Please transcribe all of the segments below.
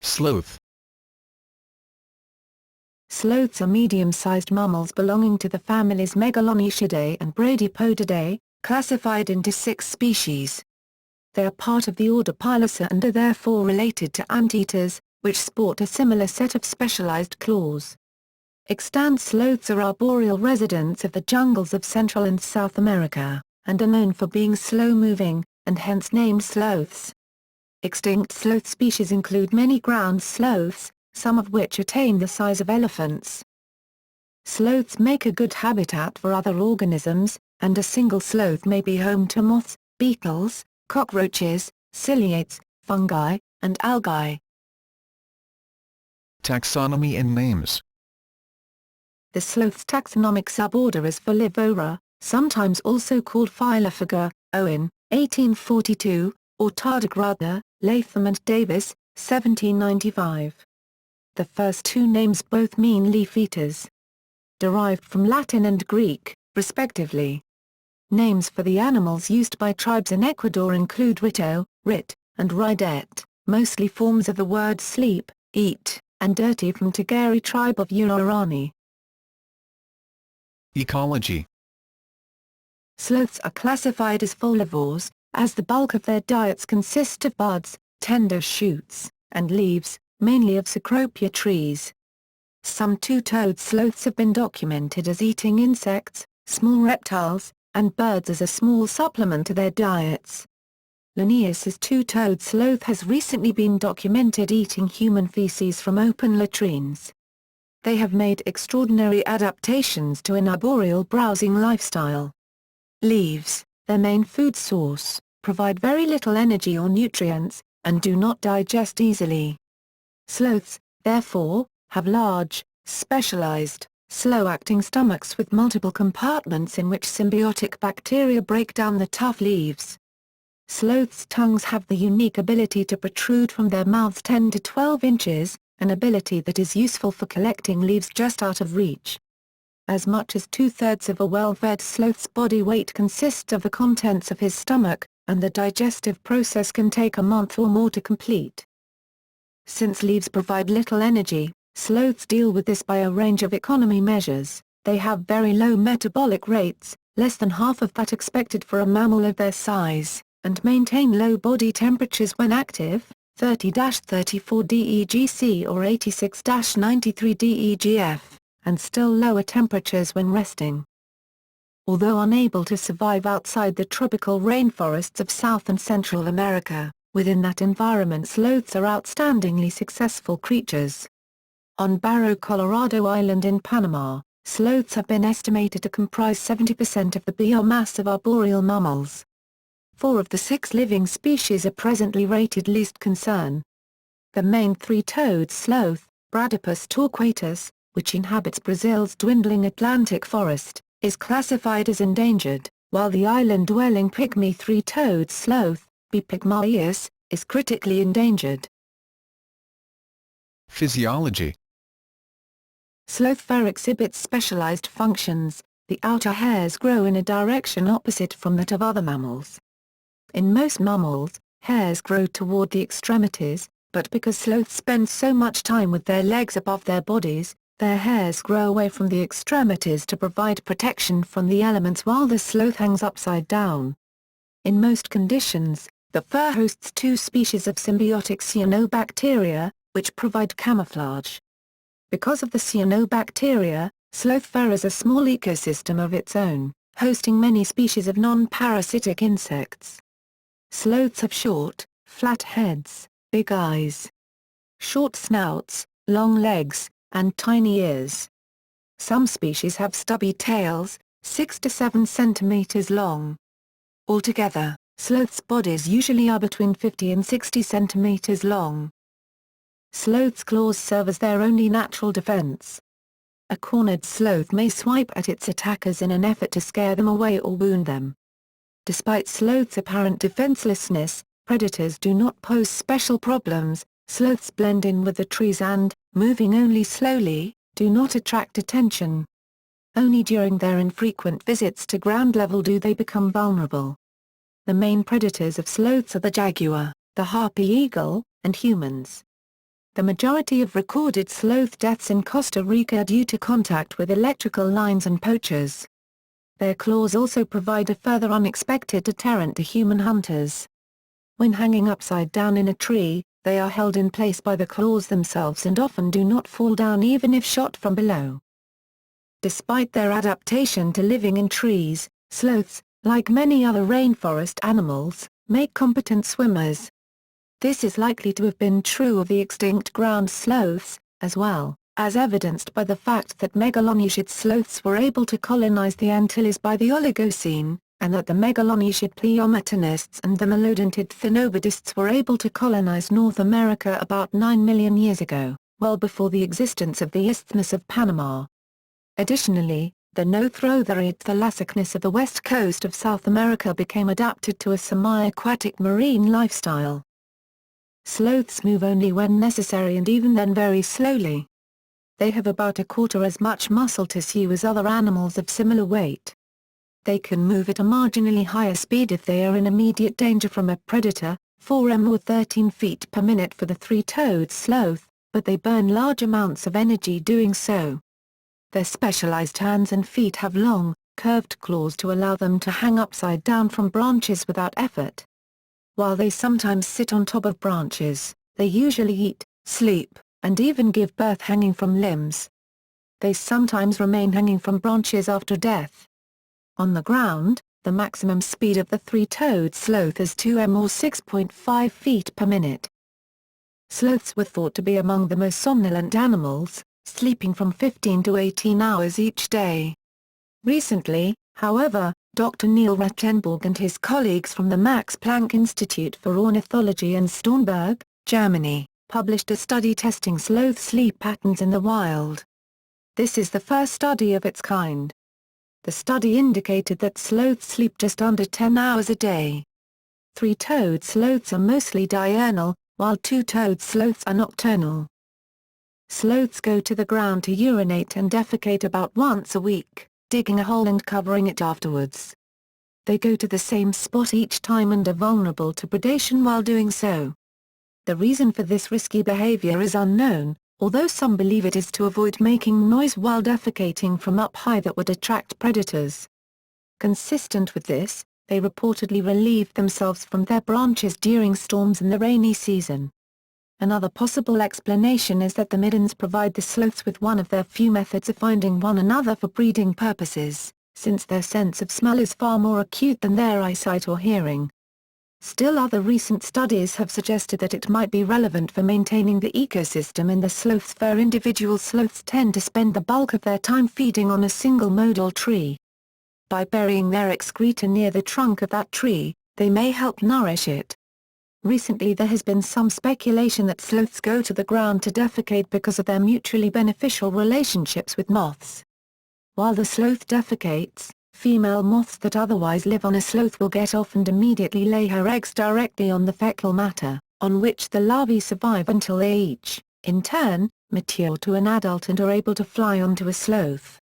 Sloth. Sloths are medium-sized mammals belonging to the families Megalonychidae and Bradypodidae, classified into 6 species. They are part of the order Pilosa and are therefore related to anteaters, which sport a similar set of specialized claws. Extant sloths are arboreal residents of the jungles of Central and South America, and are known for being slow-moving, and hence named sloths. Extinct sloth species include many ground sloths, some of which attain the size of elephants. Sloths make a good habitat for other organisms, and a single sloth may be home to moths, beetles, cockroaches, ciliates, fungi, and algae. Taxonomy and names. The sloth's taxonomic suborder is Folivora, sometimes also called Phylophaga, Owen, 1842, or Tardigrada, Latham and Davis, 1795. The first 2 names both mean leaf-eaters. Derived from Latin and Greek, respectively. Names for the animals used by tribes in Ecuador include rito, rit, and ridet, mostly forms of the word sleep, eat, and dirty from Tagari tribe of Urarani. Ecology. Sloths are classified as folivores, as the bulk of their diets consist of buds, tender shoots, and leaves, mainly of cecropia trees. Some 2-toed sloths have been documented as eating insects, small reptiles, and birds as a small supplement to their diets. Linnaeus's 2-toed sloth has recently been documented eating human feces from open latrines. They have made extraordinary adaptations to an arboreal browsing lifestyle. Leaves, their main food source, provide very little energy or nutrients, and do not digest easily. Sloths, therefore, have large, specialized, slow-acting stomachs with multiple compartments in which symbiotic bacteria break down the tough leaves. Sloths' tongues have the unique ability to protrude from their mouths 10 to 12 inches, an ability that is useful for collecting leaves just out of reach. As much as 2/3 of a well-fed sloth's body weight consists of the contents of his stomach, and the digestive process can take a month or more to complete. Since leaves provide little energy, sloths deal with this by a range of economy measures. They have very low metabolic rates, less than half of that expected for a mammal of their size, and maintain low body temperatures when active, 30-34 DEGC or 86-93 DEGF, and still lower temperatures when resting. Although unable to survive outside the tropical rainforests of South and Central America, within that environment sloths are outstandingly successful creatures. On Barro Colorado Island in Panama, sloths have been estimated to comprise 70% of the biomass of arboreal mammals. 4 of the 6 living species are presently rated least concern. The main 3-toed sloth, Bradypus torquatus, which inhabits Brazil's dwindling Atlantic forest, is classified as endangered, while the island-dwelling pygmy 3-toed sloth, B. pygmaeus, is critically endangered. Physiology. Sloth fur exhibits specialized functions. The outer hairs grow in a direction opposite from that of other mammals. In most mammals, hairs grow toward the extremities, but because sloths spend so much time with their legs above their bodies, their hairs grow away from the extremities to provide protection from the elements while the sloth hangs upside down. In most conditions, the fur hosts 2 species of symbiotic cyanobacteria, which provide camouflage. Because of the cyanobacteria, sloth fur is a small ecosystem of its own, hosting many species of non-parasitic insects. Sloths have short, flat heads, big eyes, short snouts, long legs, and tiny ears. Some species have stubby tails, 6 to 7 centimeters long. Altogether, sloths' bodies usually are between 50 and 60 centimeters long. Sloths' claws serve as their only natural defense. A cornered sloth may swipe at its attackers in an effort to scare them away or wound them. Despite sloths' apparent defenselessness, predators do not pose special problems. Sloths blend in with the trees and, moving only slowly, do not attract attention. Only during their infrequent visits to ground level do they become vulnerable. The main predators of sloths are the jaguar, the harpy eagle, and humans. The majority of recorded sloth deaths in Costa Rica are due to contact with electrical lines and poachers. Their claws also provide a further unexpected deterrent to human hunters. When hanging upside down in a tree, they are held in place by the claws themselves and often do not fall down even if shot from below. Despite their adaptation to living in trees, sloths, like many other rainforest animals, make competent swimmers. This is likely to have been true of the extinct ground sloths, as well, as evidenced by the fact that Megalonychid sloths were able to colonize the Antilles by the Oligocene, and that the Megalonychid pleomortanists and the melodontid thinobodists were able to colonize North America about 9 million years ago, well before the existence of the Isthmus of Panama. Additionally, the no-throatherid thalassocnus of the west coast of South America became adapted to a semi-aquatic marine lifestyle. Sloths move only when necessary and even then very slowly. They have about a quarter as much muscle tissue as other animals of similar weight. They can move at a marginally higher speed if they are in immediate danger from a predator, 4 or 13 feet per minute for the three-toed sloth, but they burn large amounts of energy doing so. Their specialized hands and feet have long, curved claws to allow them to hang upside down from branches without effort. While they sometimes sit on top of branches, they usually eat, sleep, and even give birth hanging from limbs. They sometimes remain hanging from branches after death. On the ground, the maximum speed of the three-toed sloth is 2 or 6.5 feet per minute. Sloths were thought to be among the most somnolent animals, sleeping from 15 to 18 hours each day. Recently, however, Dr. Neil Rattenborg and his colleagues from the Max Planck Institute for Ornithology in Starnberg, Germany, published a study testing sloth sleep patterns in the wild. This is the first study of its kind. The study indicated that sloths sleep just under 10 hours a day. Three-toed sloths are mostly diurnal, while two-toed sloths are nocturnal. Sloths go to the ground to urinate and defecate about once a week, digging a hole and covering it afterwards. They go to the same spot each time and are vulnerable to predation while doing so. The reason for this risky behavior is unknown, although some believe it is to avoid making noise while defecating from up high that would attract predators. Consistent with this, they reportedly relieve themselves from their branches during storms in the rainy season. Another possible explanation is that the middens provide the sloths with one of their few methods of finding one another for breeding purposes, since their sense of smell is far more acute than their eyesight or hearing. Still, other recent studies have suggested that it might be relevant for maintaining the ecosystem in the sloths where individual sloths tend to spend the bulk of their time feeding on a single modal tree. By burying their excreta near the trunk of that tree, they may help nourish it. Recently there has been some speculation that sloths go to the ground to defecate because of their mutually beneficial relationships with moths. While the sloth defecates, female moths that otherwise live on a sloth will get off and immediately lay her eggs directly on the fecal matter, on which the larvae survive until they each, in turn, mature to an adult and are able to fly onto a sloth.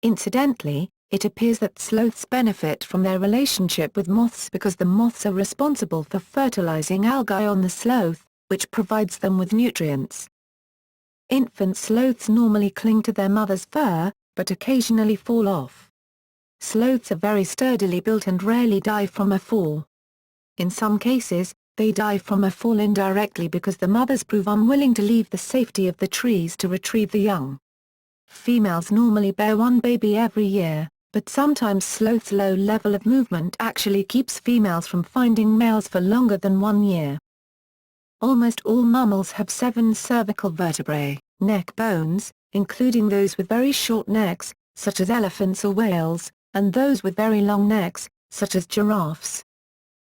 Incidentally, it appears that sloths benefit from their relationship with moths because the moths are responsible for fertilizing algae on the sloth, which provides them with nutrients. Infant sloths normally cling to their mother's fur, but occasionally fall off. Sloths are very sturdily built and rarely die from a fall. In some cases, they die from a fall indirectly because the mothers prove unwilling to leave the safety of the trees to retrieve the young. Females normally bear one baby every year, but sometimes sloths' low level of movement actually keeps females from finding males for longer than 1 year. Almost all mammals have 7 cervical vertebrae, neck bones, including those with very short necks, such as elephants or whales, and those with very long necks, such as giraffes.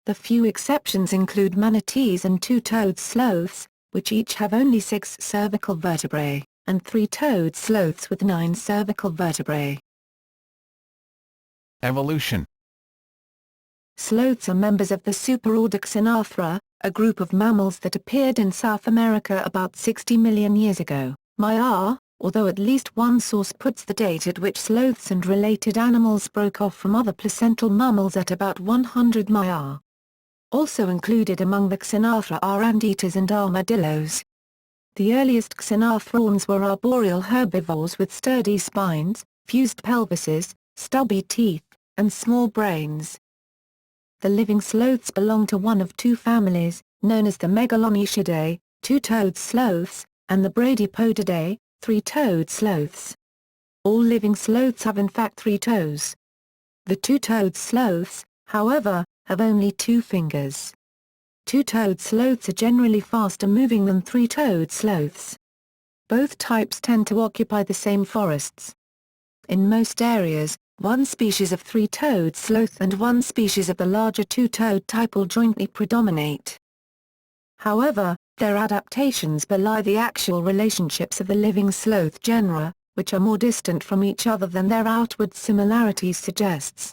The few exceptions include manatees and two-toed sloths, which each have only 6 cervical vertebrae, and three-toed sloths with 9 cervical vertebrae. Evolution. Sloths are members of the superorder Xenarthra, a group of mammals that appeared in South America about 60 million years ago, although at least one source puts the date at which sloths and related animals broke off from other placental mammals at about 100 MIR. Also included among the Xenarthra are anteaters and armadillos. The earliest xenarthrons were arboreal herbivores with sturdy spines, fused pelvises, stubby teeth, and small brains. The living sloths belong to one of two families, known as the Megalonychidae, two-toed sloths, and the Bradypodidae, three-toed sloths. All living sloths have in fact 3 toes. The two-toed sloths, however, have only 2 fingers. Two-toed sloths are generally faster moving than three-toed sloths. Both types tend to occupy the same forests. In most areas, one species of three-toed sloth and one species of the larger two-toed type will jointly predominate. However, their adaptations belie the actual relationships of the living sloth genera, which are more distant from each other than their outward similarities suggests.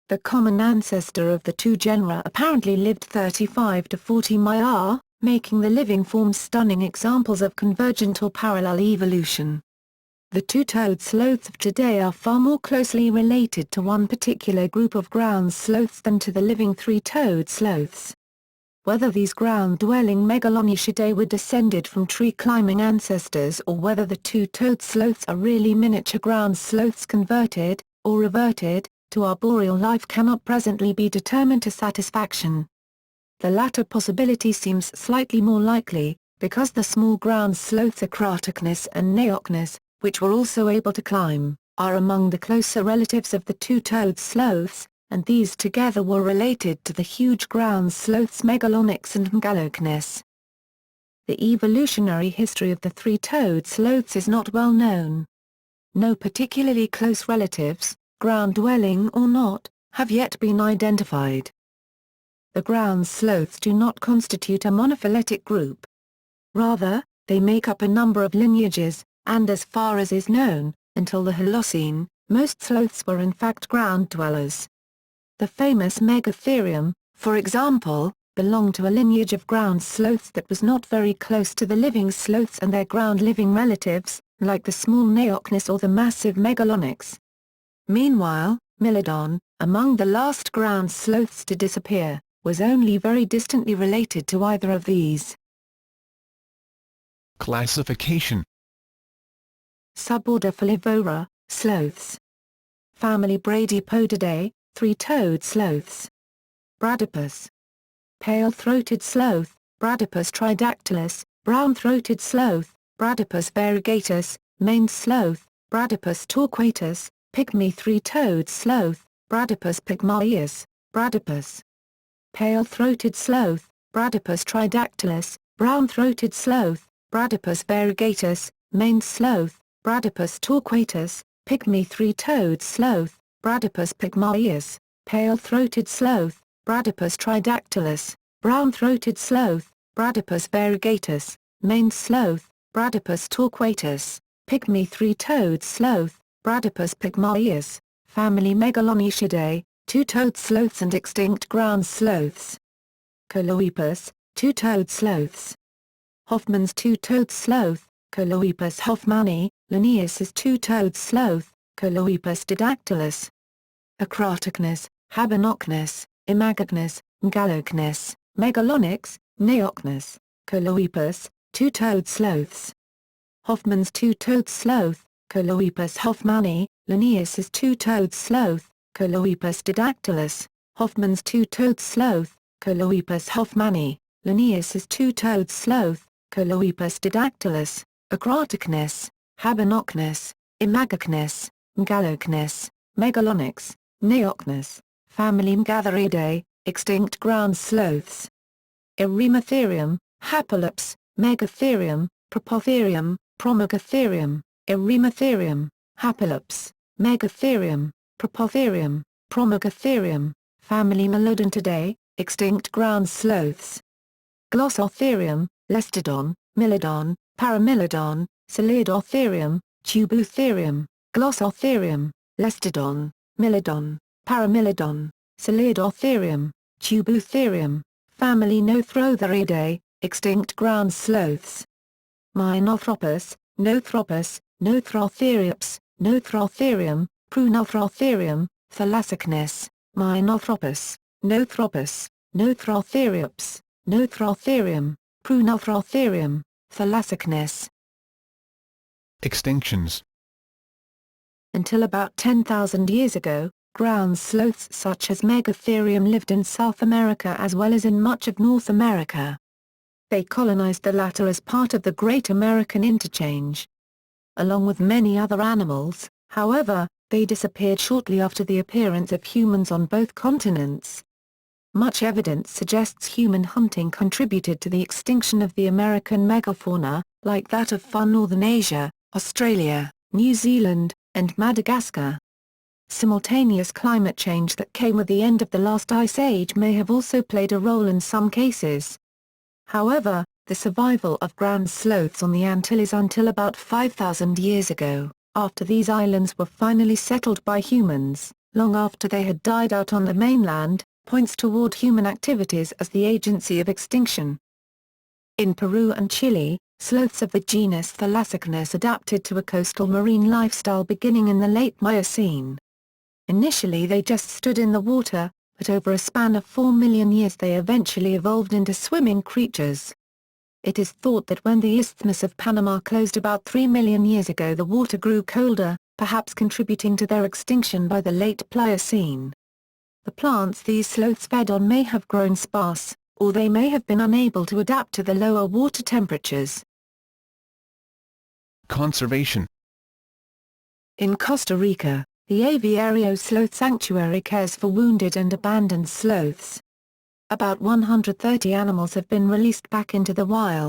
The common ancestor of the two genera apparently lived 35 to 40 millennia, making the living forms stunning examples of convergent or parallel evolution. The two-toed sloths of today are far more closely related to one particular group of ground sloths than to the living three-toed sloths. Whether these ground-dwelling Megalonychidae were descended from tree-climbing ancestors or whether the two-toed sloths are really miniature ground sloths converted, or reverted, to arboreal life cannot presently be determined to satisfaction. The latter possibility seems slightly more likely, because the small ground sloths Acratocnus and Neocnus, which were also able to climb, are among the closer relatives of the two-toed sloths, and these together were related to the huge ground sloths Megalonyx and Megalocnus. The evolutionary history of the three-toed sloths is not well known. No particularly close relatives, ground-dwelling or not, have yet been identified. The ground sloths do not constitute a monophyletic group. Rather, they make up a number of lineages, and as far as is known, until the Holocene, most sloths were in fact ground dwellers. The famous Megatherium, for example, belonged to a lineage of ground sloths that was not very close to the living sloths and their ground-living relatives, like the small Neocnus or the massive Megalonyx. Meanwhile, Mylodon, among the last ground sloths to disappear, was only very distantly related to either of these. Classification. Suborder Folivora, sloths. Family Bradypodidae, three-toed sloths. Bradypus. Pale-throated sloth, Bradypus tridactylus, brown-throated sloth, Bradypus variegatus, maned sloth, Bradypus torquatus, pygmy three-toed sloth, Bradypus pygmaeus, Bradypus. Pale-throated sloth, Bradypus tridactylus, brown-throated sloth, Bradypus variegatus, maned sloth, Bradypus torquatus, pygmy three-toed sloth, Bradypus pygmaeus, pale-throated sloth, Bradypus tridactylus, brown-throated sloth, Bradypus variegatus, maned sloth, Bradypus torquatus, pygmy three-toed sloth, Bradypus pygmaeus, family Megalonychidae, two-toed sloths and extinct ground sloths. Coloepus, two-toed sloths. Hoffmann's two-toed sloth, Coloepus hoffmanni, Linnaeus's two-toed sloth, Coloepus didactylus. Acratocnus, Habonocnus, Imagocnus, Megalocnus, Megalonyx, Neocnus, Coloepus, two-toed sloths. Hoffmann's two-toed sloth, Coloepus hoffmanni, Linnaeus's two-toed sloth, Coloepus didactylus. Hoffmann's two-toed sloth, Coloepus hoffmanni, Linnaeus's two-toed sloth, Coloepus didactylus. Acratocnus, Habonocnus, Imagocnus, Megalocnus, Megalonyx, Neocnus, family Megatheridae, extinct ground sloths. Erematherium, Haplopus, Megatherium, Propotherium, Promegatherium, Erematherium, Haplopus, Megatherium, Propotherium, Promegatherium, family Melodontidae, extinct ground sloths. Glossotherium, Lestodon, Mylodon, Paramylodon, Celidotherium, Tubutherium, Glossotherium, Lestodon, Mylodon, Paramylodon, Celidotherium, Tubutherium, family Nothrotheridae, extinct ground sloths. Minothropus, Nothropus, Nothrotheriops, Nothrotherium, Prunothrotherium, Thalassocnus, Minothropus, Nothropus, Nothrotheriops, Nothrotherium, Prunothrotherium, Thalassocnus. Extinctions. Until about 10,000 years ago, ground sloths such as Megatherium lived in South America as well as in much of North America. They colonized the latter as part of the Great American Interchange. Along with many other animals, however, they disappeared shortly after the appearance of humans on both continents. Much evidence suggests human hunting contributed to the extinction of the American megafauna, like that of far northern Asia, Australia, New Zealand, and Madagascar. Simultaneous climate change that came with the end of the last ice age may have also played a role in some cases. However, the survival of ground sloths on the Antilles until about 5,000 years ago, after these islands were finally settled by humans, long after they had died out on the mainland, points toward human activities as the agency of extinction. In Peru and Chile, sloths of the genus Thalassocnus adapted to a coastal marine lifestyle beginning in the late Miocene. Initially they just stood in the water, but over a span of 4 million years they eventually evolved into swimming creatures. It is thought that when the Isthmus of Panama closed about 3 million years ago the water grew colder, perhaps contributing to their extinction by the late Pliocene. The plants these sloths fed on may have grown sparse, or they may have been unable to adapt to the lower water temperatures. Conservation. In Costa Rica, the Aviario Sloth Sanctuary cares for wounded and abandoned sloths. About 130 animals have been released back into the wild.